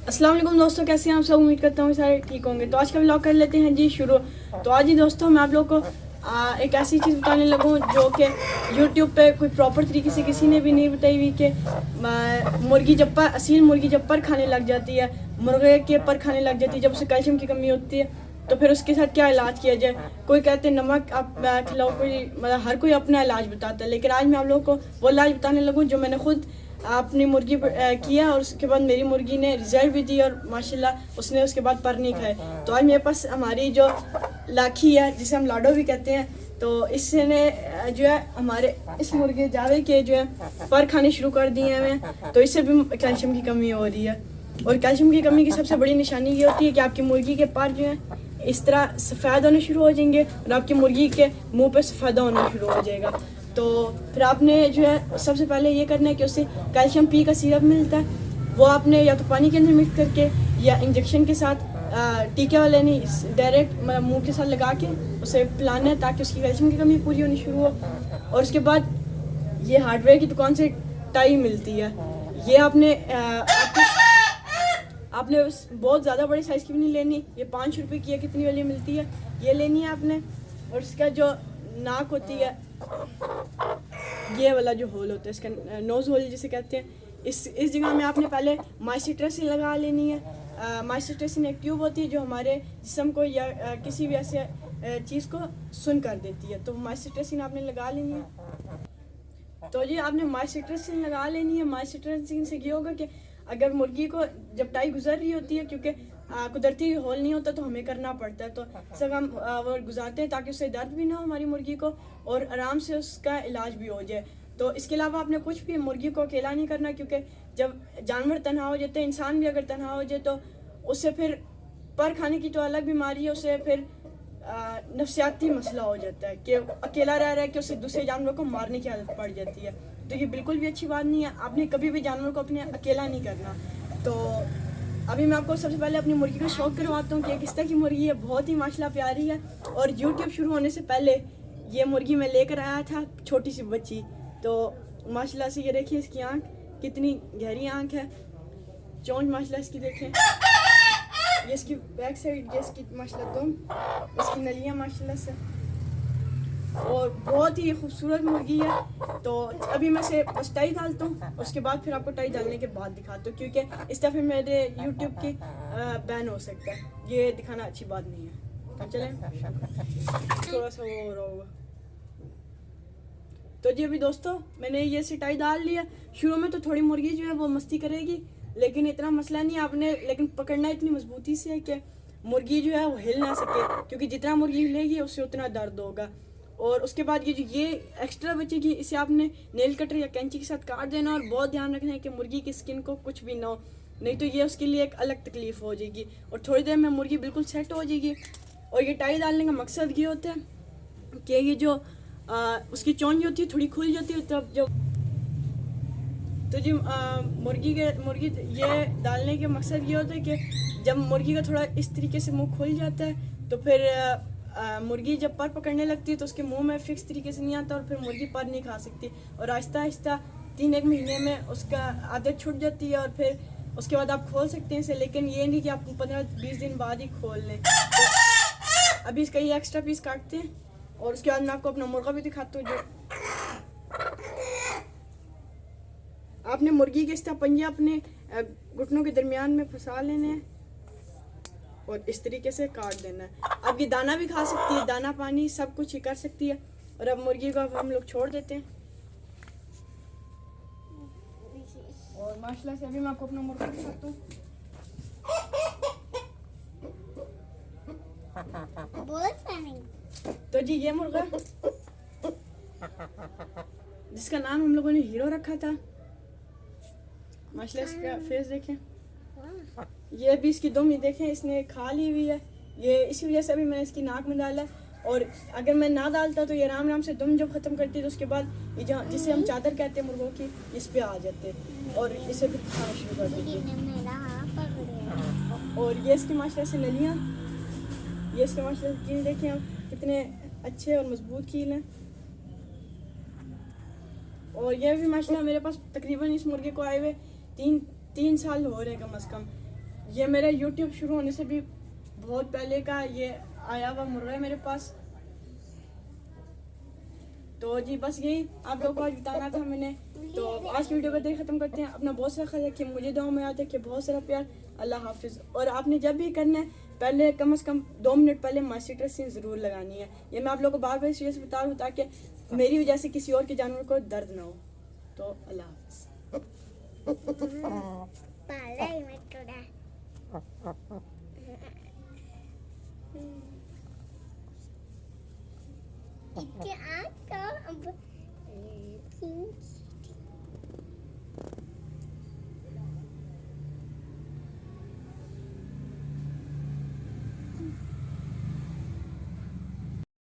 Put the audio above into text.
अस्सलाम वालेकुम दोस्तों, कैसे हैं आप सब। उम्मीद करता हूँ सारे ठीक होंगे। तो आज का व्लॉग कर लेते हैं जी शुरू। तो आज ही दोस्तों मैं आप लोगों को एक ऐसी चीज़ बताने लगूँ जो कि यूट्यूब पे कोई प्रॉपर तरीके से किसी ने भी नहीं बताई हुई कि मुर्गी जब पर असील मुर्गी जब पर खाने लग जाती है, मुर्गे के पर खाने लग जाती है, जब उसे कैल्शियम की कमी होती है तो फिर उसके साथ क्या इलाज किया जाए। कोई कहते हैं नमक आप खिलाओ, कोई मतलब हर कोई अपना इलाज बताता है, लेकिन आज मैं आप लोगों को वो इलाज बताने लगूँ जो मैंने खुद अपनी मुर्गी पर किया और उसके बाद मेरी मुर्गी ने रिजल्ट भी दी और माशाल्लाह उसने उसके बाद पर नहीं खाए। तो आज मेरे पास हमारी जो लाखी है जिसे हम लाडो भी कहते हैं, तो इसने जो है हमारे इस मुर्गे जावे के जो है पर खाने शुरू कर दिए हैं। तो इससे भी कैल्शियम की कमी हो रही है, और कैल्शियम की कमी की सबसे बड़ी निशानी ये होती है कि आपकी मुर्गी के पर जो है इस तरह सफ़ेद होने शुरू हो जाएंगे और आपकी मुर्गी के मुँह पर सफ़ेदा होना शुरू हो जाएगा। तो फिर आपने जो है सबसे पहले ये करना है कि उससे कैल्शियम पी का सिरप मिलता है, वो आपने या तो पानी के अंदर मिक्स करके या इंजेक्शन के साथ टीके वाले नहीं डायरेक्ट मतलब मुंह के साथ लगा के उसे पिलाना है ताकि उसकी कैल्शियम की कमी पूरी होनी शुरू हो। और उसके बाद ये हार्डवेयर की दुकान से टाई मिलती है, ये आपने बहुत ज़्यादा बड़ी साइज़ की भी नहीं लेनी, ये 5 रुपये की है कितनी वाली मिलती है ये लेनी है आपने। और इसका जो नाक होती है, ये वाला जो होल होता है इसका नोज़ होल जिसे कहते हैं, इस जगह में आपने पहले माइसिट्रेसिन लगा लेनी है। माइसिट्रेसिन एक ट्यूब होती है जो हमारे जिस्म को या किसी भी ऐसे चीज़ को सुन कर देती है, तो माइसिट्रेसिन आपने लगा लेनी है। तो जी आपने माइसिट्रेसिन लगा लेनी है। माइसिट्रेसिन से ये होगा कि अगर मुर्गी को जब टाई गुजर रही होती है, क्योंकि कुदरती होल नहीं होता तो हमें करना पड़ता है, तो सब हम वो गुजारते हैं ताकि उससे दर्द भी ना हो हमारी मुर्गी को और आराम से उसका इलाज भी हो जाए। तो इसके अलावा आपने कुछ भी मुर्गी को अकेला नहीं करना, क्योंकि जब जानवर तन्हा हो जाते हैं, इंसान भी अगर तन्हा हो जाए तो उससे फिर पर खाने की तो अलग बीमारी है, उससे फिर नफसियाती मसला हो जाता है कि अकेला रह रहा है कि उससे दूसरे जानवर को मारने की आदत पड़ जाती है। तो ये बिल्कुल भी अच्छी बात नहीं है, आपने कभी भी जानवर को अपने अकेला नहीं करना। तो अभी मैं आपको सबसे पहले अपनी मुर्गी का शौक करवाता हूँ कि किस तरह की मुर्गी है, बहुत ही माशाल्लाह प्यारी है। और यूट्यूब शुरू होने से पहले ये मुर्गी मैं लेकर आया था, छोटी सी बच्ची। तो माशाल्लाह से ये देखिए इसकी आँख कितनी गहरी आँख है, चोंच माशाल्लाह इसकी देखें, ये इसकी बैक साइड, ये इसकी माशाल्लाह दुम, इसकी नलियाँ माशाल्लाह से, और बहुत ही खूबसूरत मुर्गी है। तो अभी मैं से बस टाई डालता हूँ, उसके बाद फिर आपको टाई डालने के बाद दिखाता हूँ, क्योंकि इस दफ़े मेरे यूट्यूब की बैन हो सकता है, ये दिखाना अच्छी बात नहीं है। तो चलें थोड़ा सा वो हो रहा होगा। तो जी अभी दोस्तों मैंने ये से टाई डाल लिया। शुरू में तो थोड़ी मुर्गी जो है वो मस्ती करेगी, लेकिन इतना मसला नहीं आपने, लेकिन पकड़ना इतनी मजबूती से है कि मुर्गी जो है वो हिल ना सके, क्योंकि जितना मुर्गी हिलेगी उससे उतना दर्द होगा। और उसके बाद ये एक्स्ट्रा बचेगी, इसे आपने नेल कटर या कैंची के साथ काट देना, और बहुत ध्यान रखना है कि मुर्गी की स्किन को कुछ भी ना हो, नहीं तो ये उसके लिए एक अलग तकलीफ हो जाएगी। और थोड़ी देर में मुर्गी बिल्कुल सेट हो जाएगी। और ये टाई डालने का मकसद ये होता है कि ये जो उसकी चोंच होती है थोड़ी खुल जाती है, तब जो तो जी मुर्गी ये डालने के मकसद ये होता है कि जब मुर्गी का थोड़ा इस तरीके से मुंह खुल जाता है तो फिर मुर्गी जब पर पकड़ने लगती है तो उसके मुंह में फिक्स तरीके से नहीं आता और फिर मुर्गी पर नहीं खा सकती, और आहिस्ता आहिस्ता 3-1 महीने में उसका आदत छूट जाती है और फिर उसके बाद आप खोल सकते हैं इसे। लेकिन ये नहीं कि आप 15-20 दिन बाद ही खोल लें। तो अभी इसका ये एक्स्ट्रा पीस काटते हैं और उसके बाद मैं आपको अपना मुर्गा भी दिखाता हूँ। जो आपने मुर्गी के इस तरह पंजे अपने घुटनों के दरमियान में फंसा लेने हैं और इस तरीके से काट देना है। अब ये दाना भी खा सकती है, दाना पानी सब कुछ ही कर सकती है। और अब मुर्गी को हम लोग छोड़ देते हैं। और माशाल्लाह से अभी मैं आपको अपना मुर्गा दिखाता हूँ। तो जी ये मुर्गा जिसका नाम हम लोगों ने हीरो रखा था, माशाल्लाह इसका फेस देखें, ये अभी इसकी दुम ही देखें इसने खा ली हुई है। ये इसी वजह से अभी मैंने इसकी नाक में डाला, और अगर मैं ना डालता तो ये आराम आराम से दुम जब ख़त्म करती तो उसके बाद ये जहाँ जिसे हम चादर कहते हैं मुर्गों की, इस पे आ जाते और इसे फिर खाना शुरू कर देते। और ये इसकी माशाल्लाह से नलियाँ, ये इसके माशाल्लाह की देखें आप कितने अच्छे और मजबूत कील हैं। और ये भी माशाल्लाह मेरे पास तकरीबन इस मुर्गे को आए हुए तीन साल हो रहे कम से कम। ये मेरा यूट्यूब शुरू होने से भी बहुत पहले का ये आया हुआ मुर्गा है मेरे पास। तो जी बस यही आप लोगों को आज बताना था मैंने। तो आज की वीडियो को देख ख़त्म करते हैं। अपना बहुत सारा ख्याल रखिए, मुझे दुआ में याद रखिए, बहुत सारा प्यार। अल्लाह हाफिज़। और आपने जब भी करना है पहले कम से कम 2 मिनट पहले मास्टर ज़रूर लगानी है। ये मैं आप लोगों को बार बार इसलिए बता रहा हूँ ताकि मेरी वजह से किसी और के जानवर को दर्द ना हो। तो अल्लाह हाफिज़। इसके आँख तो अब